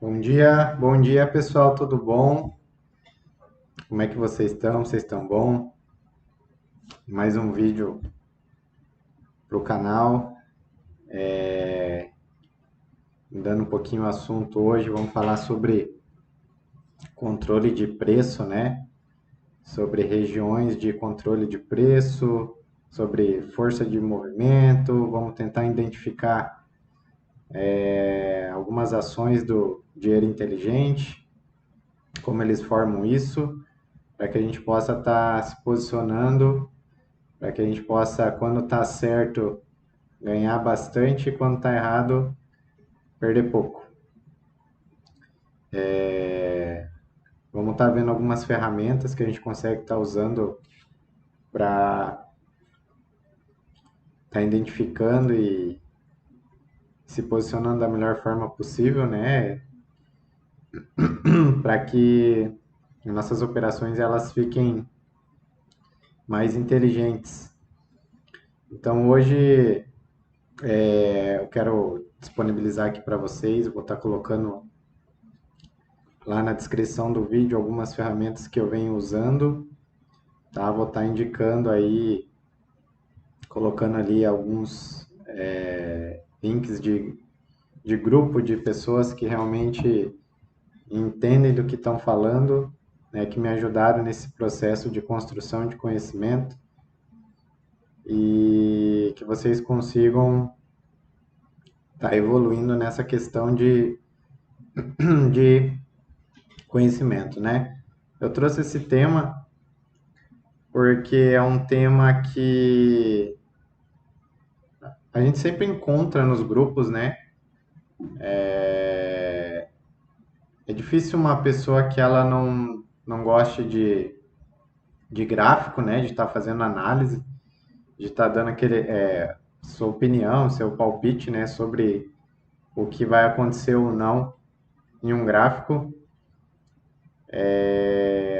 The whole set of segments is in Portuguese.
Bom dia pessoal, tudo bom? Como é que vocês estão? Vocês estão bom? Mais um vídeo pro canal, mudando um pouquinho o assunto hoje, vamos falar sobre controle de preço, né? Sobre regiões de controle de preço, sobre força de movimento, vamos tentar identificar algumas ações do dinheiro inteligente, como eles formam isso, para que a gente possa estar se posicionando, para que a gente possa, quando está certo, ganhar bastante e quando está errado, perder pouco. Vamos estar vendo algumas ferramentas que a gente consegue estar usando para estar identificando e se posicionando da melhor forma possível, né? Para que nossas operações elas fiquem mais inteligentes. Então hoje eu quero disponibilizar aqui para vocês, eu vou estar colocando lá na descrição do vídeo algumas ferramentas que eu venho usando, tá? Vou estar indicando aí, colocando ali alguns links de grupo de pessoas que realmente entendem do que estão falando, né, que me ajudaram nesse processo de construção de conhecimento e que vocês consigam estar evoluindo nessa questão de conhecimento, né? Eu trouxe esse tema porque é um tema que a gente sempre encontra nos grupos, né? É difícil uma pessoa que ela não goste de gráfico, né? De estar fazendo análise, de estar dando sua opinião, seu palpite, né? Sobre o que vai acontecer ou não em um gráfico.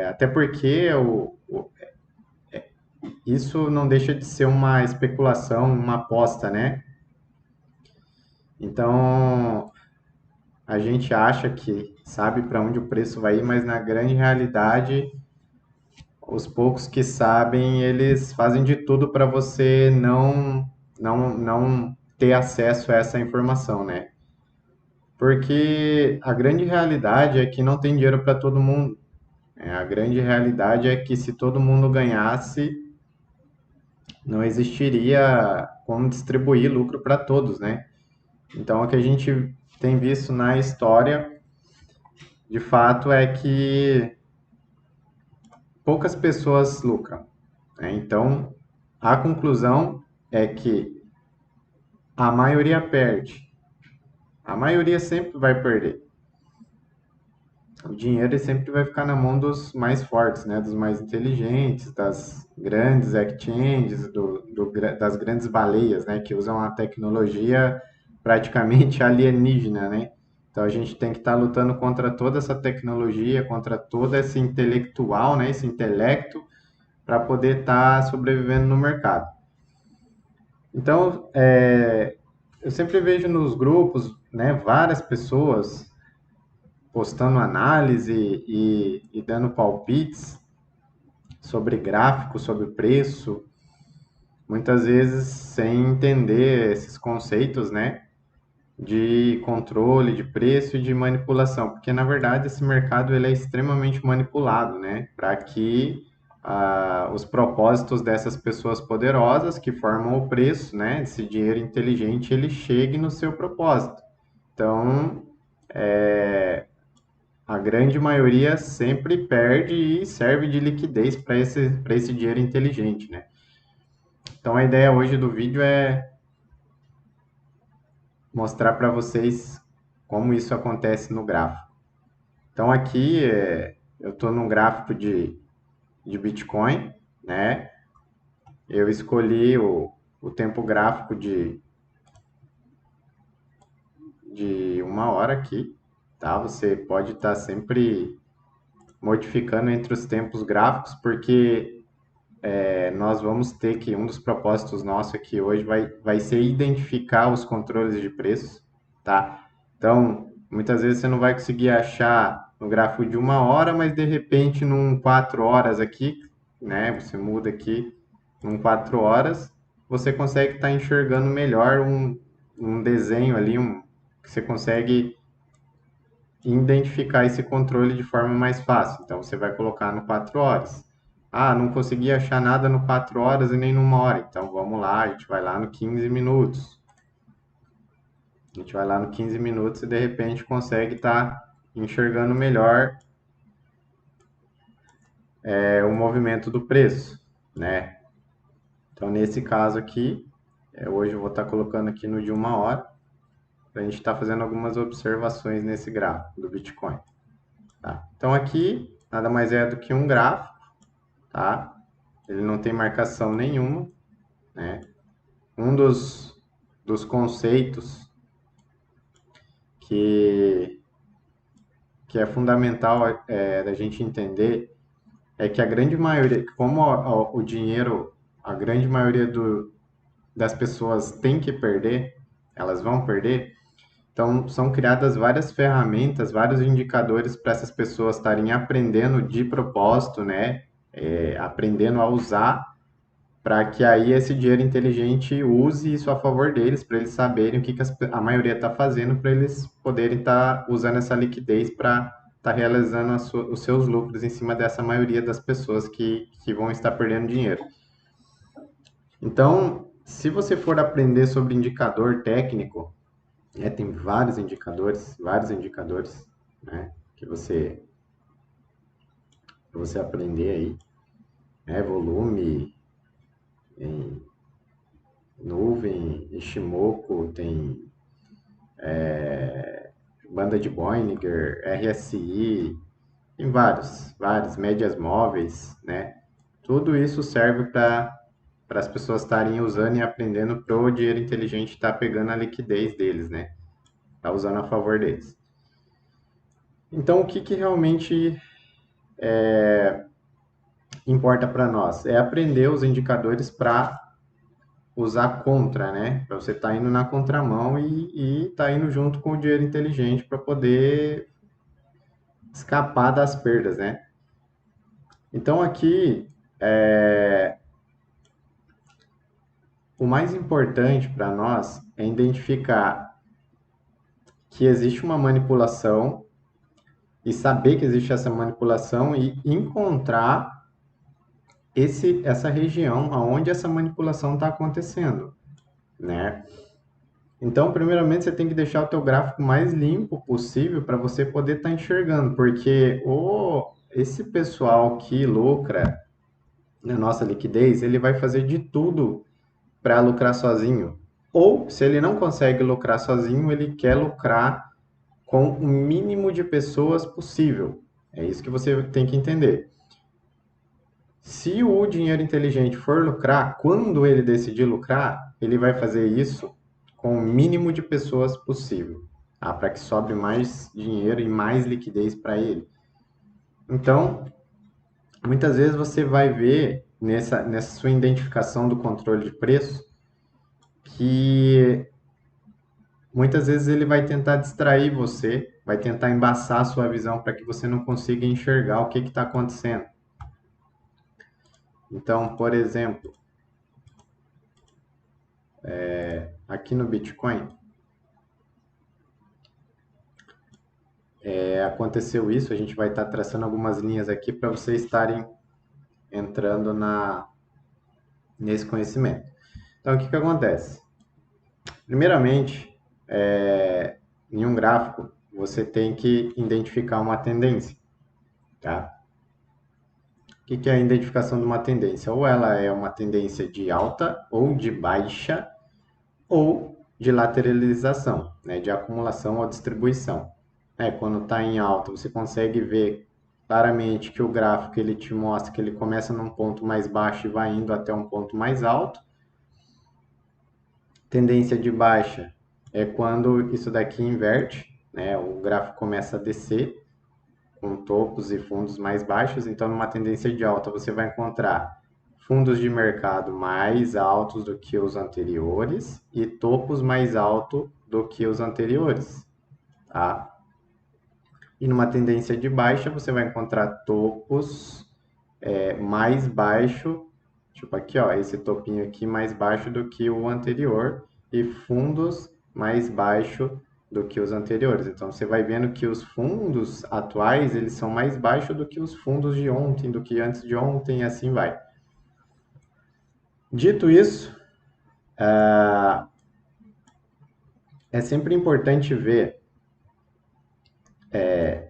Até porque isso não deixa de ser uma especulação, uma aposta, né? Então, a gente acha que sabe para onde o preço vai ir, mas na grande realidade, os poucos que sabem, eles fazem de tudo para você não ter acesso a essa informação, né? Porque a grande realidade é que não tem dinheiro para todo mundo. A grande realidade é que se todo mundo ganhasse, não existiria como distribuir lucro para todos, né? Então, o que a gente tem visto na história, de fato, é que poucas pessoas lucram, né? Então, a conclusão é que a maioria perde. A maioria sempre vai perder. O dinheiro sempre vai ficar na mão dos mais fortes, né? Dos mais inteligentes, das grandes exchanges, das grandes baleias, né? Que usam a tecnologia praticamente alienígena, né? Então a gente tem que estar lutando contra toda essa tecnologia, contra todo esse intelectual, né? Esse intelecto, para poder estar sobrevivendo no mercado. Então, eu sempre vejo nos grupos, né, várias pessoas postando análise e dando palpites sobre gráfico, sobre preço, muitas vezes sem entender esses conceitos, né, de controle de preço e de manipulação, porque na verdade esse mercado ele é extremamente manipulado, né, para que os propósitos dessas pessoas poderosas que formam o preço, né, esse dinheiro inteligente, ele chegue no seu propósito. Então, a grande maioria sempre perde e serve de liquidez para esse dinheiro inteligente, né? Então a ideia hoje do vídeo é mostrar para vocês como isso acontece no gráfico. Então aqui eu estou num gráfico de Bitcoin, né? Eu escolhi o tempo gráfico de uma hora aqui, tá? Você pode estar sempre modificando entre os tempos gráficos, porque nós vamos ter que, um dos propósitos nossos aqui hoje vai ser identificar os controles de preços, tá? Então, Muitas vezes você não vai conseguir achar no gráfico de 1 hora, mas de repente num 4 horas aqui, né? Você muda aqui num 4 horas, você consegue estar enxergando melhor um desenho ali, que você consegue identificar esse controle de forma mais fácil. Então você vai colocar no 4 horas. Ah, não consegui achar nada no 4 horas e nem numa hora. Então vamos lá, a gente vai lá no 15 minutos. A gente vai lá no 15 minutos e de repente consegue estar enxergando melhor o movimento do preço, né? Então nesse caso aqui, hoje eu vou estar colocando aqui no de 1 hora, para a gente estar fazendo algumas observações nesse gráfico do Bitcoin. Tá? Então aqui nada mais é do que um gráfico, tá? Ele não tem marcação nenhuma, né? Um dos conceitos que, que é fundamental da gente entender é que a grande maioria, como o dinheiro, a grande maioria das pessoas tem que perder, elas vão perder, então são criadas várias ferramentas, vários indicadores para essas pessoas estarem aprendendo de propósito, né? Aprendendo a usar para que aí esse dinheiro inteligente use isso a favor deles, para eles saberem o que a maioria está fazendo, para eles poderem estar usando essa liquidez para estar realizando os seus lucros em cima dessa maioria das pessoas que vão estar perdendo dinheiro. Então, se você for aprender sobre indicador técnico, tem vários indicadores, né, que você aprender aí, né, volume, em nuvem, Ishimoku, tem banda de Bollinger, RSI, tem vários, médias móveis, né? Tudo isso serve para as pessoas estarem usando e aprendendo para o dinheiro inteligente estar pegando a liquidez deles, né? Tá usando a favor deles. Então, o que realmente importa para nós? É aprender os indicadores para usar contra, né? Para você estar indo na contramão e tá indo junto com o dinheiro inteligente para poder escapar das perdas, né? Então aqui o mais importante para nós é identificar que existe uma manipulação e saber que existe essa manipulação e encontrar essa região aonde essa manipulação está acontecendo, né? Então, primeiramente, você tem que deixar o teu gráfico mais limpo possível para você poder estar enxergando, porque esse pessoal que lucra na nossa liquidez, ele vai fazer de tudo para lucrar sozinho. Ou, se ele não consegue lucrar sozinho, ele quer lucrar com o mínimo de pessoas possível. É isso que você tem que entender. Se o dinheiro inteligente for lucrar, quando ele decidir lucrar, ele vai fazer isso com o mínimo de pessoas possível, tá? Para que sobre mais dinheiro e mais liquidez para ele. Então, muitas vezes você vai ver nessa sua identificação do controle de preço que muitas vezes ele vai tentar distrair você, vai tentar embaçar a sua visão para que você não consiga enxergar o que está acontecendo. Então, por exemplo, aqui no Bitcoin, aconteceu isso, a gente vai estar traçando algumas linhas aqui para vocês estarem entrando nesse conhecimento. Então, o que acontece? Primeiramente, em um gráfico, você tem que identificar uma tendência, tá? O que é a identificação de uma tendência? Ou ela é uma tendência de alta, ou de baixa, ou de lateralização, né? De acumulação ou distribuição. Quando está em alta, você consegue ver claramente que o gráfico ele te mostra que ele começa num ponto mais baixo e vai indo até um ponto mais alto. Tendência de baixa é quando isso daqui inverte, né? O gráfico começa a descer com topos e fundos mais baixos. Então, numa tendência de alta, você vai encontrar fundos de mercado mais altos do que os anteriores e topos mais altos do que os anteriores, tá? E numa tendência de baixa, você vai encontrar topos mais baixo, tipo aqui, ó, esse topinho aqui mais baixo do que o anterior e fundos mais baixo do que os anteriores. Então você vai vendo que os fundos atuais, eles são mais baixos do que os fundos de ontem, do que antes de ontem, e assim vai. Dito isso, é sempre importante ver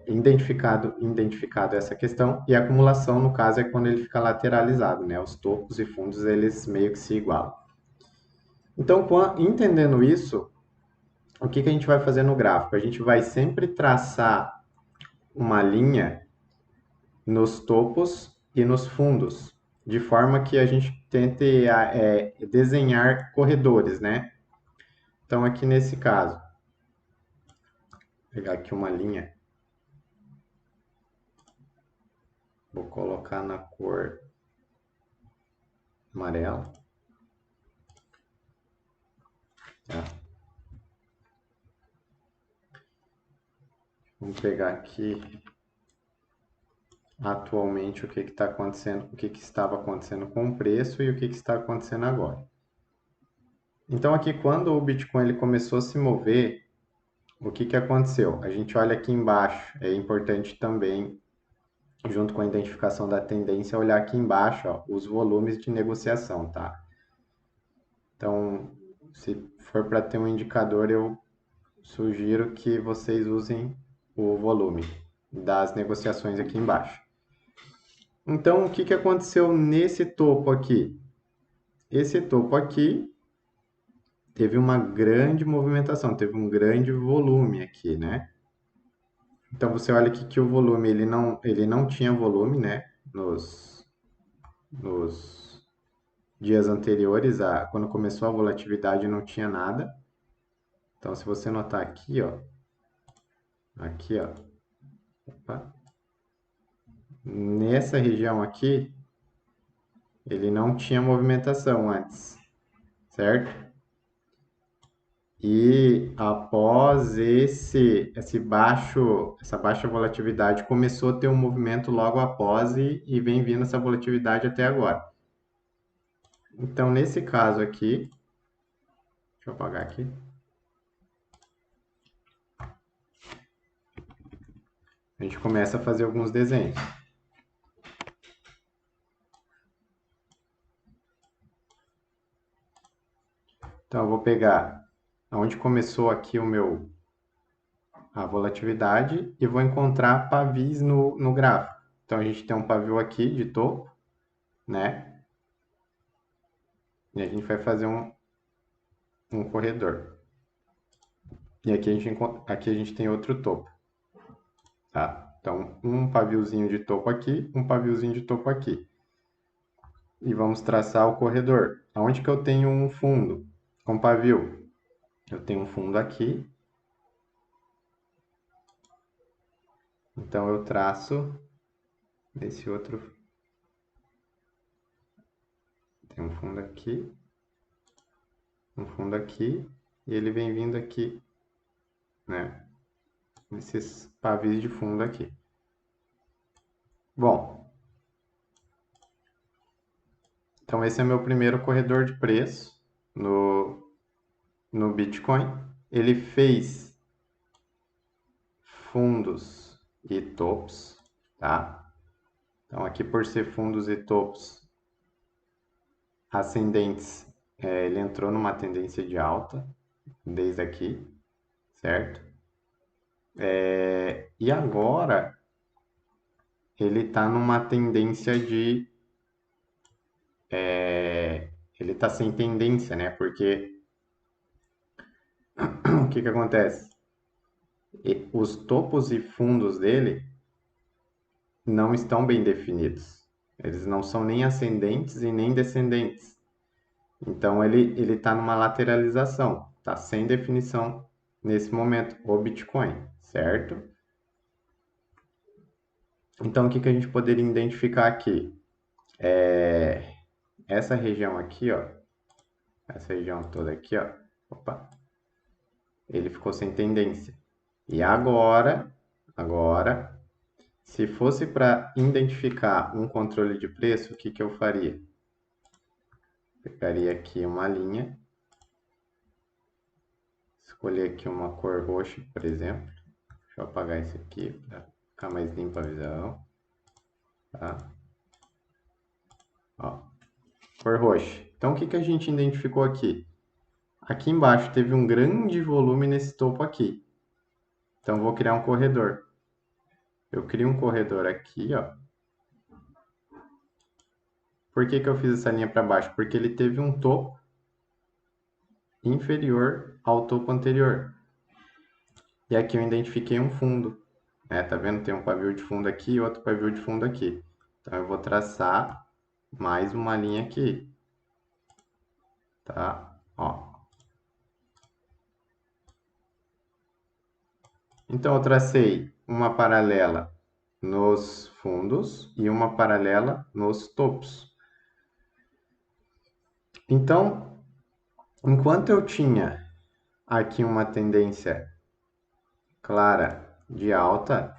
identificado essa questão, e a acumulação, no caso, é quando ele fica lateralizado, né? Os topos e fundos, eles meio que se igualam. Então, entendendo isso, o que a gente vai fazer no gráfico? A gente vai sempre traçar uma linha nos topos e nos fundos, de forma que a gente tente desenhar corredores, né? Então, aqui nesse caso, vou pegar aqui uma linha, vou colocar na cor amarela. Tá? Vamos pegar aqui atualmente o que está acontecendo, o que estava acontecendo com o preço e o que está acontecendo agora. Então aqui quando o Bitcoin ele começou a se mover, o que aconteceu? A gente olha aqui embaixo, é importante também, junto com a identificação da tendência, olhar aqui embaixo, ó, os volumes de negociação, tá? Então, se for para ter um indicador, eu sugiro que vocês usem o volume das negociações aqui embaixo. Então, o que aconteceu nesse topo aqui? Esse topo aqui teve uma grande movimentação, teve um grande volume aqui, né? Então, você olha aqui que o volume, ele não tinha volume, né? Nos dias anteriores, quando começou a volatilidade, não tinha nada. Então, se você notar aqui, ó, opa, nessa região aqui, ele não tinha movimentação antes, certo? E após essa baixa volatilidade, começou a ter um movimento logo após e vem vindo essa volatilidade até agora. Então, nesse caso aqui, deixa eu apagar aqui. A gente começa a fazer alguns desenhos. Então, eu vou pegar onde começou aqui a volatilidade e vou encontrar pavis no gráfico. Então, a gente tem um pavio aqui de topo, né? E a gente vai fazer um corredor. E aqui a gente tem outro topo, tá? Então, um paviozinho de topo aqui, um paviozinho de topo aqui. E vamos traçar o corredor. Aonde que eu tenho um fundo com pavio? Eu tenho um fundo aqui. Então, eu traço esse outro. Tem um fundo aqui, e ele vem vindo aqui, né? Nesses pavis de fundo aqui. Bom, então esse é meu primeiro corredor de preço no Bitcoin. Ele fez fundos e topos, tá? Então aqui por ser fundos e topos ascendentes, ele entrou numa tendência de alta desde aqui, certo? E agora ele está numa tendência de ele está sem tendência, né? Porque o que acontece? Os topos e fundos dele não estão bem definidos. Eles não são nem ascendentes e nem descendentes. Então ele está numa lateralização, está sem definição nesse momento, o Bitcoin, certo? Então o que a gente poderia identificar aqui? Essa região aqui, ó, essa região toda aqui, ó, opa, ele ficou sem tendência. E agora Agora, se fosse para identificar um controle de preço, o que que eu faria? Pegaria aqui uma linha, escolher aqui uma cor roxa, por exemplo. Deixa eu apagar isso aqui para ficar mais limpa a visão. Tá? Ó, cor roxa. Então, o que que a gente identificou aqui? Aqui embaixo teve um grande volume nesse topo aqui. Então, vou criar um corredor. Eu crio um corredor aqui, ó. Por que que eu fiz essa linha para baixo? Porque ele teve um topo inferior ao topo anterior. E aqui eu identifiquei um fundo. Tá vendo? Tem um pavio de fundo aqui e outro pavio de fundo aqui. Então, eu vou traçar mais uma linha aqui. Tá? Ó. Então, eu tracei uma paralela nos fundos e uma paralela nos topos. Então, enquanto eu tinha aqui uma tendência clara de alta,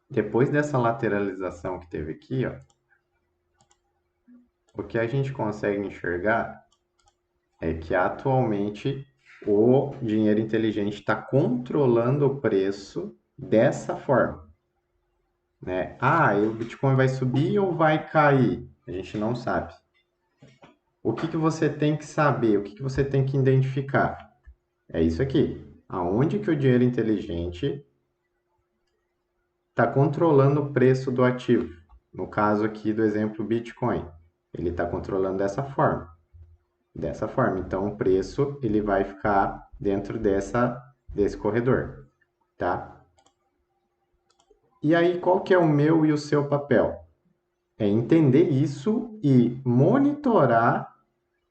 depois dessa lateralização que teve aqui, ó, o que a gente consegue enxergar é que atualmente o dinheiro inteligente está controlando o preço dessa forma, né? Ah, e o Bitcoin vai subir ou vai cair? A gente não sabe. O que que você tem que saber? O que que você tem que identificar? É isso aqui. Aonde que o dinheiro inteligente está controlando o preço do ativo? No caso aqui do exemplo Bitcoin, ele está controlando dessa forma. Dessa forma, então o preço ele vai ficar dentro desse corredor, tá? E aí, qual que é o meu e o seu papel? É entender isso e monitorar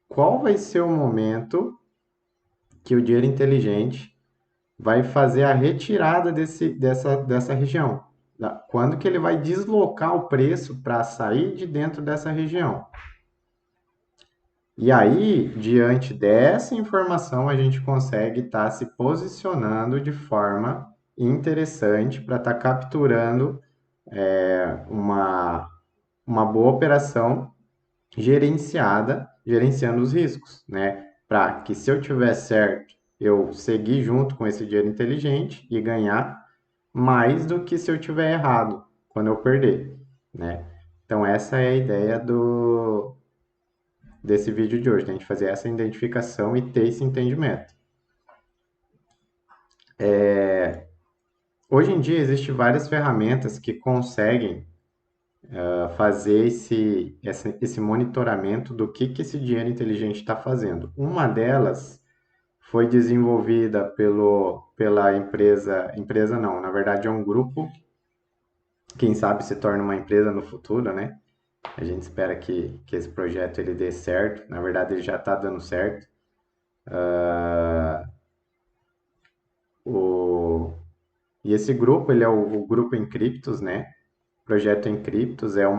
qual vai ser o momento que o dinheiro inteligente vai fazer a retirada dessa região. Quando que ele vai deslocar o preço para sair de dentro dessa região. E aí, diante dessa informação, a gente consegue estar se posicionando de forma interessante para estar capturando uma boa operação gerenciando os riscos, né? Para que se eu tiver certo, eu seguir junto com esse dinheiro inteligente e ganhar mais do que se eu tiver errado, quando eu perder, né? Então essa é a ideia desse vídeo de hoje, né? A gente fazer essa identificação e ter esse entendimento. Hoje em dia existem várias ferramentas que conseguem fazer esse monitoramento do que esse dinheiro inteligente está fazendo. Uma delas foi desenvolvida pela empresa não, na verdade é um grupo, quem sabe se torna uma empresa no futuro, né? A gente espera que esse projeto ele dê certo, na verdade ele já está dando certo. O, e esse grupo, ele é o grupo Encryptos, né? O projeto Encryptos é um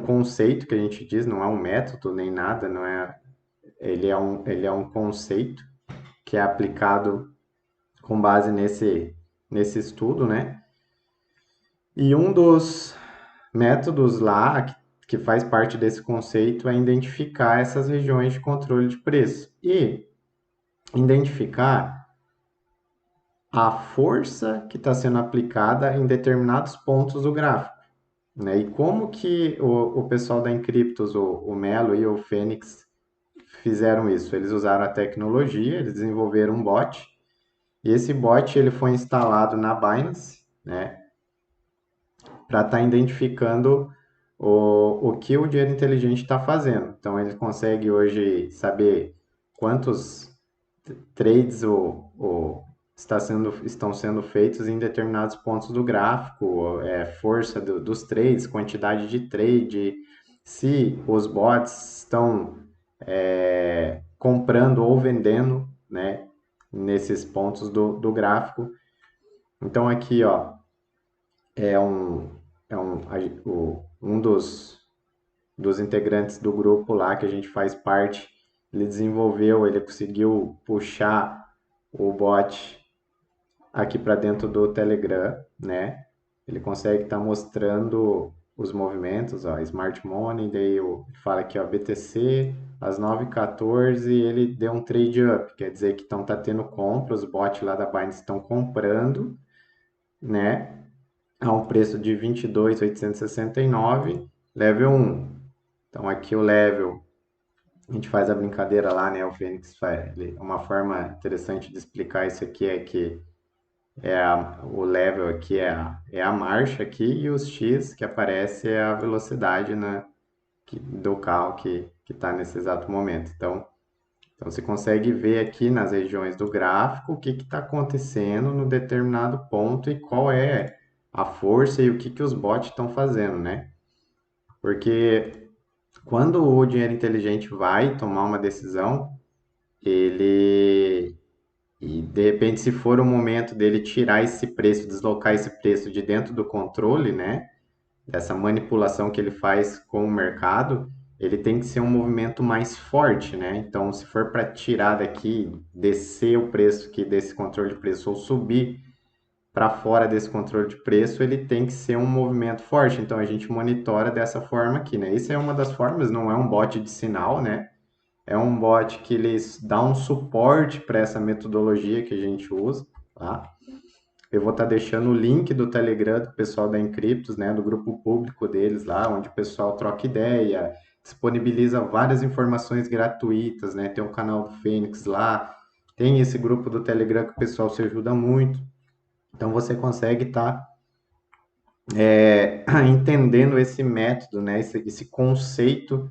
conceito que a gente diz, não é um método nem nada, não é, ele é um conceito que é aplicado com base nesse estudo, né? E um dos métodos lá que faz parte desse conceito é identificar essas regiões de controle de preço e identificar a força que está sendo aplicada em determinados pontos do gráfico, né? E como que o pessoal da Encryptos, o Melo e o Fênix fizeram isso? Eles usaram a tecnologia, eles desenvolveram um bot, e esse bot ele foi instalado na Binance, né? Para estar identificando o que o dinheiro inteligente está fazendo. Então, ele consegue hoje saber quantos trades estão sendo feitos em determinados pontos do gráfico, força dos trades, quantidade de trade, se os bots estão comprando ou vendendo, né, nesses pontos do gráfico. Então, aqui, ó, é um, um dos integrantes do grupo lá que a gente faz parte, ele conseguiu puxar o bot aqui para dentro do Telegram, né? Ele consegue estar mostrando os movimentos, ó, Smart Money, daí fala aqui, ó, BTC, às 9h14 ele deu um trade up, quer dizer que tá tendo compra, os bots lá da Binance estão comprando, né? A um preço de 22.869, level 1. Então aqui o level, a gente faz a brincadeira lá, né? O Fênix faz, uma forma interessante de explicar isso aqui é que o level aqui é a marcha aqui e os X que aparece é a velocidade do carro que está nesse exato momento. Então você consegue ver aqui nas regiões do gráfico o que está acontecendo no determinado ponto e qual é a força e o que os bots estão fazendo, né? Porque quando o dinheiro inteligente vai tomar uma decisão, ele e de repente, se for o momento dele tirar esse preço, deslocar esse preço de dentro do controle, né? Dessa manipulação que ele faz com o mercado, ele tem que ser um movimento mais forte, né? Então, se for para tirar daqui, descer o preço aqui desse controle de preço ou subir para fora desse controle de preço, ele tem que ser um movimento forte. Então, a gente monitora dessa forma aqui, né? Isso é uma das formas, não é um bot de sinal, né? É um bot que eles dá um suporte para essa metodologia que a gente usa, tá? Eu vou estar deixando o link do Telegram do pessoal da Encryptos, né, do grupo público deles lá, onde o pessoal troca ideia, disponibiliza várias informações gratuitas, né? Tem um canal do Fênix lá, tem esse grupo do Telegram que o pessoal se ajuda muito. Então você consegue estar entendendo esse método, né? Esse conceito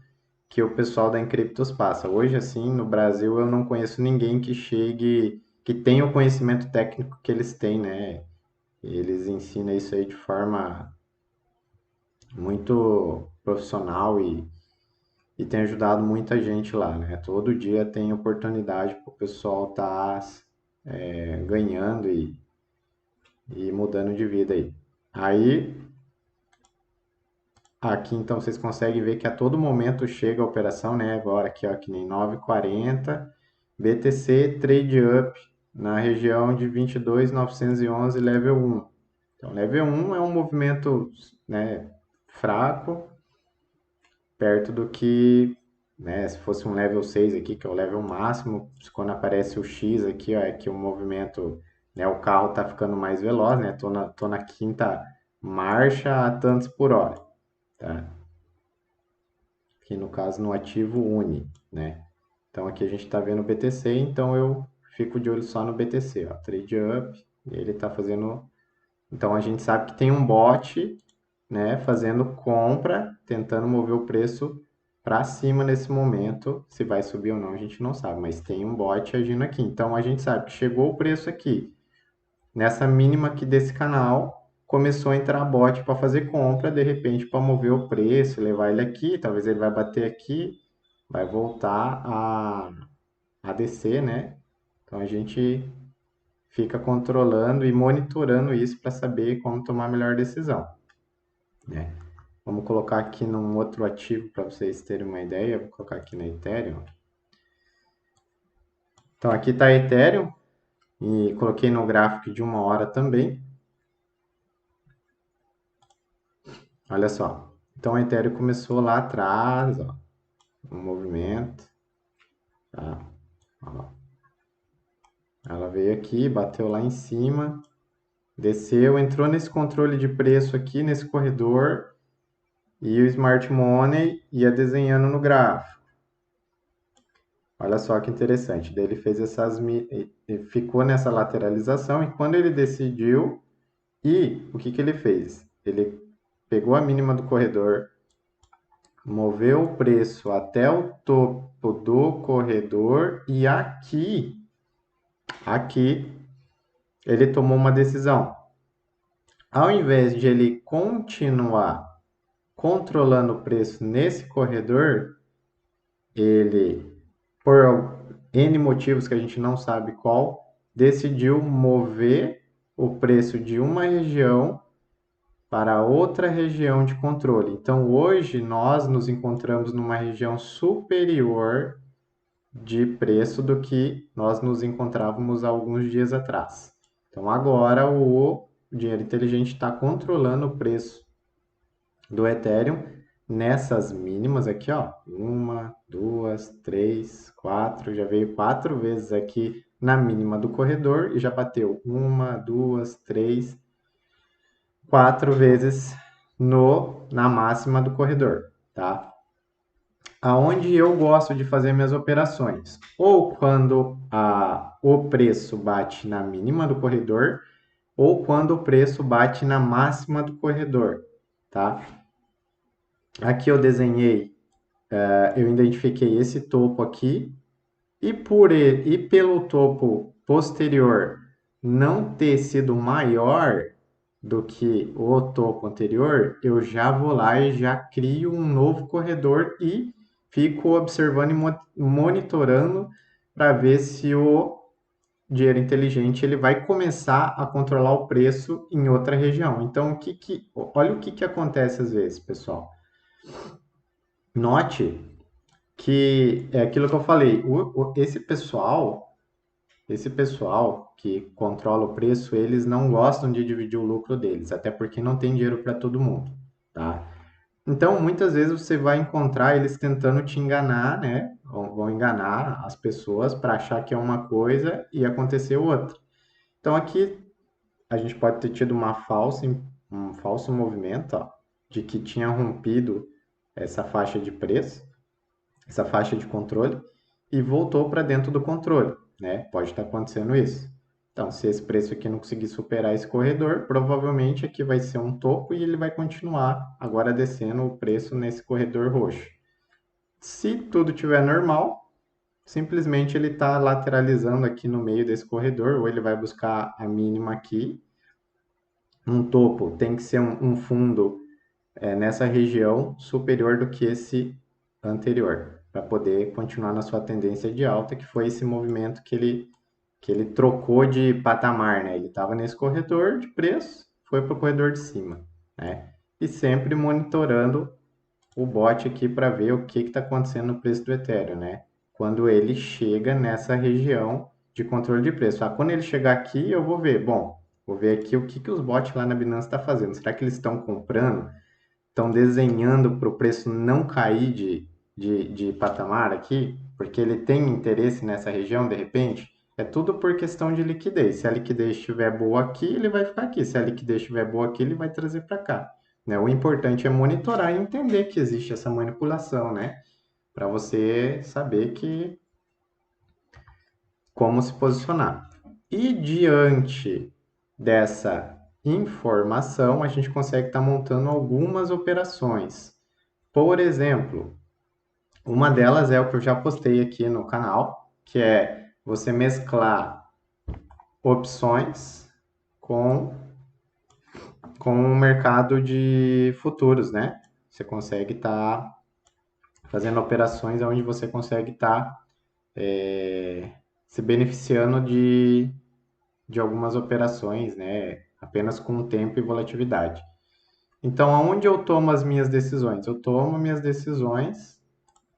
que o pessoal da Encryptos passa. Hoje, assim, no Brasil, eu não conheço ninguém que chegue, que tenha o conhecimento técnico que eles têm, né? Eles ensinam isso aí de forma muito profissional e tem ajudado muita gente lá, né? Todo dia tem oportunidade para o pessoal estar ganhando e mudando de vida aí. Aí, aqui então vocês conseguem ver que a todo momento chega a operação, né? Agora aqui, ó, que nem 9h40, BTC Trade Up na região de 22.911 level 1. Então, level 1 é um movimento, né, fraco, perto do que, né, se fosse um level 6 aqui, que é o level máximo, quando aparece o X aqui, ó, é que o movimento, né, o carro está ficando mais veloz, né? Tô na quinta marcha a tantos por hora, tá? Aqui no caso no ativo Uni, né? Então aqui a gente está vendo o BTC, então eu fico de olho só no BTC, ó, Trade Up, e ele está fazendo. Então a gente sabe que tem um bot, né, fazendo compra, tentando mover o preço para cima nesse momento. Se vai subir ou não, a gente não sabe, mas tem um bot agindo aqui. Então a gente sabe que chegou o preço aqui. Nessa mínima aqui desse canal, começou a entrar bot para fazer compra, de repente para mover o preço, levar ele aqui, talvez ele vai bater aqui, vai voltar a descer, né? Então a gente fica controlando e monitorando isso para saber como tomar a melhor decisão, né? Vamos colocar aqui num outro ativo para vocês terem uma ideia. Vou colocar aqui na Ethereum. Então aqui está a Ethereum e coloquei no gráfico de 1 hora também. Olha só. Então a Ethereum começou lá atrás, ó, um movimento, tá? Ó. Ela veio aqui, bateu lá em cima, desceu, entrou nesse controle de preço aqui, nesse corredor, e o Smart Money ia desenhando no gráfico. Olha só que interessante. Daí ele fez ficou nessa lateralização e quando ele decidiu, o que que ele fez? Ele pegou a mínima do corredor, moveu o preço até o topo do corredor e aqui ele tomou uma decisão. Ao invés de ele continuar controlando o preço nesse corredor, ele, por N motivos que a gente não sabe qual, decidiu mover o preço de uma região para outra região de controle. Então, hoje, nós nos encontramos numa região superior de preço do que nós nos encontrávamos há alguns dias atrás. Então, agora o dinheiro inteligente está controlando o preço do Ethereum nessas mínimas aqui, ó. 1, 2, 3, 4. Já veio 4 vezes aqui na mínima do corredor e já bateu 1, 2, 3, 4 vezes na máxima do corredor, tá? Aonde eu gosto de fazer minhas operações? Ou quando o preço bate na mínima do corredor, ou quando o preço bate na máxima do corredor, tá? Aqui eu desenhei, eu identifiquei esse topo aqui, e pelo topo posterior não ter sido maior do que o topo anterior, eu já vou lá e já crio um novo corredor e fico observando e monitorando para ver se o dinheiro inteligente ele vai começar a controlar o preço em outra região. Então, olha o que acontece às vezes, pessoal. Note que é aquilo que eu falei, esse pessoal que controla o preço, eles não gostam de dividir o lucro deles, até porque não tem dinheiro para todo mundo, tá? Então, muitas vezes você vai encontrar eles tentando te enganar, né? Vão enganar as pessoas para achar que é uma coisa e acontecer outra. Então, aqui a gente pode ter tido um falso movimento, ó, de que tinha rompido essa faixa de preço, essa faixa de controle, e voltou para dentro do controle, né? Pode estar acontecendo isso. Então, se esse preço aqui não conseguir superar esse corredor, provavelmente aqui vai ser um topo e ele vai continuar agora descendo o preço nesse corredor roxo. Se tudo estiver normal, simplesmente ele está lateralizando aqui no meio desse corredor, ou ele vai buscar a mínima aqui. Um topo tem que ser um fundo nessa região superior do que esse anterior, para poder continuar na sua tendência de alta, que foi esse movimento que ele trocou de patamar, né? Ele estava nesse corredor de preço, foi para o corredor de cima, né? E sempre monitorando o bot aqui para ver o que está acontecendo no preço do Ethereum, né? Quando ele chega nessa região de controle de preço. Quando ele chegar aqui, eu vou ver, bom, vou ver aqui o que os bots lá na Binance estão fazendo. Será que eles estão comprando? Estão desenhando para o preço não cair de patamar aqui? Porque ele tem interesse nessa região, de repente? É tudo por questão de liquidez. Se a liquidez estiver boa aqui, ele vai ficar aqui. Se a liquidez estiver boa aqui, ele vai trazer para cá. Né? O importante é monitorar e entender que existe essa manipulação, né? Para você saber como se posicionar. E diante dessa informação, a gente consegue estar montando algumas operações. Por exemplo, uma delas é o que eu já postei aqui no canal, que é você mesclar opções com o mercado de futuros, né? Você consegue estar fazendo operações onde você consegue estar se beneficiando de algumas operações, né? Apenas com tempo e volatilidade. Então, aonde eu tomo as minhas decisões? Eu tomo minhas decisões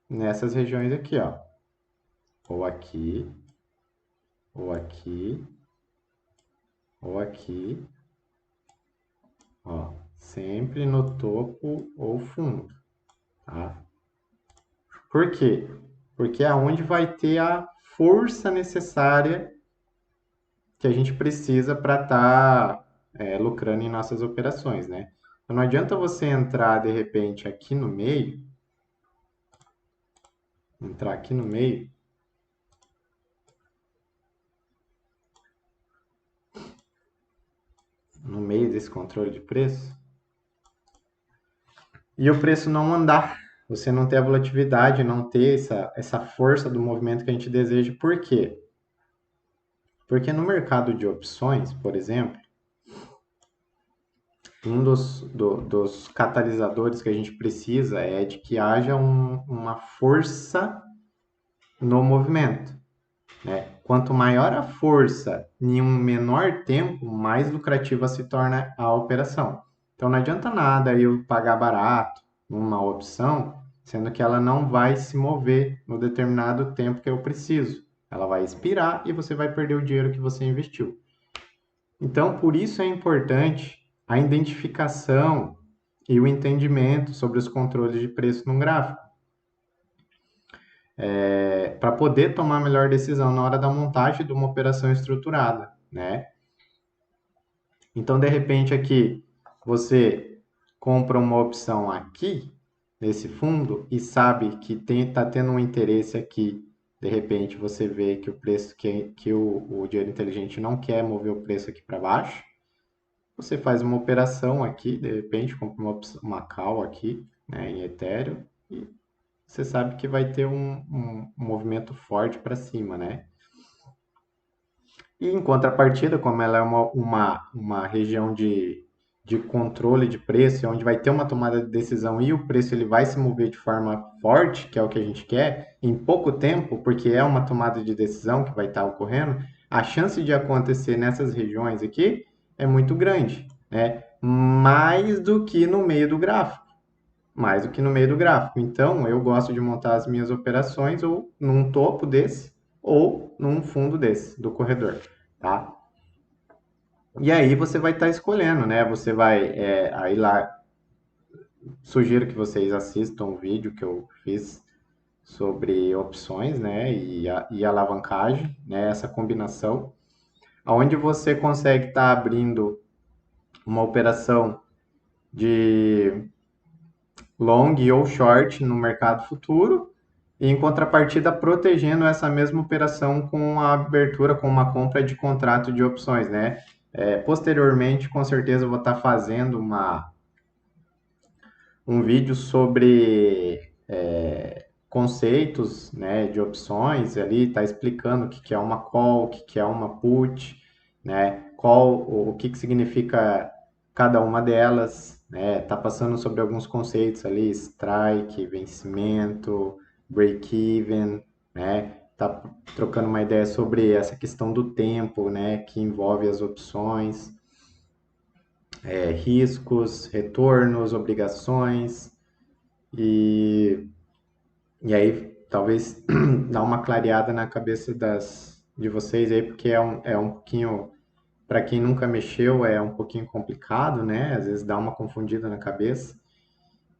nessas regiões aqui, ó. Ou aqui, ou aqui, ou aqui, ó. Sempre no topo ou fundo, tá? Por quê? Porque é onde vai ter a força necessária que a gente precisa para estar lucrando em nossas operações, né? Então, não adianta você entrar, de repente, aqui no meio, entrar aqui no meio desse controle de preço, e o preço não andar, você não ter a volatilidade, não ter essa força do movimento que a gente deseja. Por quê? Porque no mercado de opções, por exemplo, um dos catalisadores que a gente precisa é de que haja uma força no movimento, né? Quanto maior a força em um menor tempo, mais lucrativa se torna a operação. Então não adianta nada eu pagar barato numa opção, sendo que ela não vai se mover no determinado tempo que eu preciso. Ela vai expirar e você vai perder o dinheiro que você investiu. Então, por isso é importante a identificação e o entendimento sobre os controles de preço no gráfico, para poder tomar a melhor decisão na hora da montagem de uma operação estruturada, né? Então, de repente, aqui você compra uma opção aqui nesse fundo e sabe que está tendo um interesse aqui. De repente, você vê que o preço que o dinheiro inteligente não quer mover o preço aqui para baixo. Você faz uma operação aqui, de repente, compra uma call aqui, né, em Ethereum, e você sabe que vai ter um movimento forte para cima, né? E em contrapartida, como ela é uma região de controle de preço, onde vai ter uma tomada de decisão e o preço ele vai se mover de forma forte, que é o que a gente quer, em pouco tempo, porque é uma tomada de decisão que vai estar ocorrendo, a chance de acontecer nessas regiões aqui é muito grande, né? Mais do que no meio do gráfico. Mais do que no meio do gráfico. Então, eu gosto de montar as minhas operações ou num topo desse ou num fundo desse, do corredor, tá? E aí você vai estar escolhendo, né? Você vai, aí lá, sugiro que vocês assistam o vídeo que eu fiz sobre opções, né? E alavancagem, né? Essa combinação, onde você consegue estar abrindo uma operação de long ou short no mercado futuro, e em contrapartida protegendo essa mesma operação com a abertura, com uma compra de contrato de opções, né? Posteriormente, com certeza, eu vou estar fazendo um vídeo sobre conceitos, né, de opções ali, está explicando o que, que é uma call, o que, que é uma put, né, o que, que significa cada uma delas, né, tá passando sobre alguns conceitos ali, strike, vencimento, break-even, né, tá trocando uma ideia sobre essa questão do tempo, né, que envolve as opções, riscos, retornos, obrigações, e e aí, talvez dar uma clareada na cabeça de vocês aí, porque é um pouquinho, para quem nunca mexeu, é um pouquinho complicado, né? Às vezes dá uma confundida na cabeça.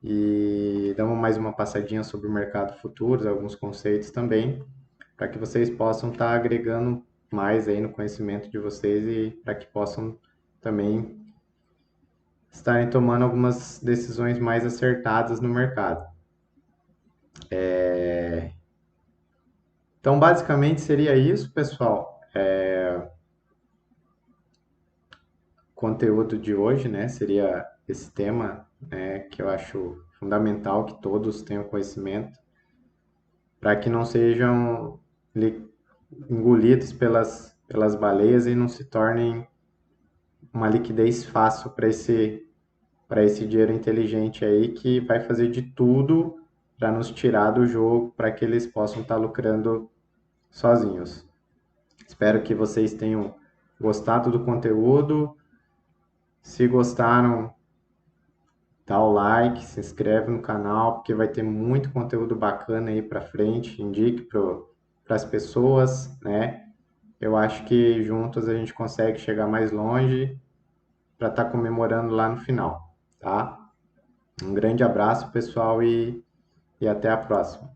E damos mais uma passadinha sobre o mercado futuros, alguns conceitos também, para que vocês possam estar agregando mais aí no conhecimento de vocês e para que possam também estarem tomando algumas decisões mais acertadas no mercado. Então, basicamente seria isso, pessoal. Conteúdo de hoje, né? Seria esse tema, né? Que eu acho fundamental que todos tenham conhecimento, para que não sejam engolidos pelas baleias e não se tornem uma liquidez fácil para esse dinheiro inteligente aí que vai fazer de tudo para nos tirar do jogo, para que eles possam estar lucrando sozinhos. Espero que vocês tenham gostado do conteúdo. Se gostaram, dá o like, se inscreve no canal, porque vai ter muito conteúdo bacana aí para frente. Indique para as pessoas, né? Eu acho que juntos a gente consegue chegar mais longe para estar comemorando lá no final, tá? Um grande abraço, pessoal, e até a próxima.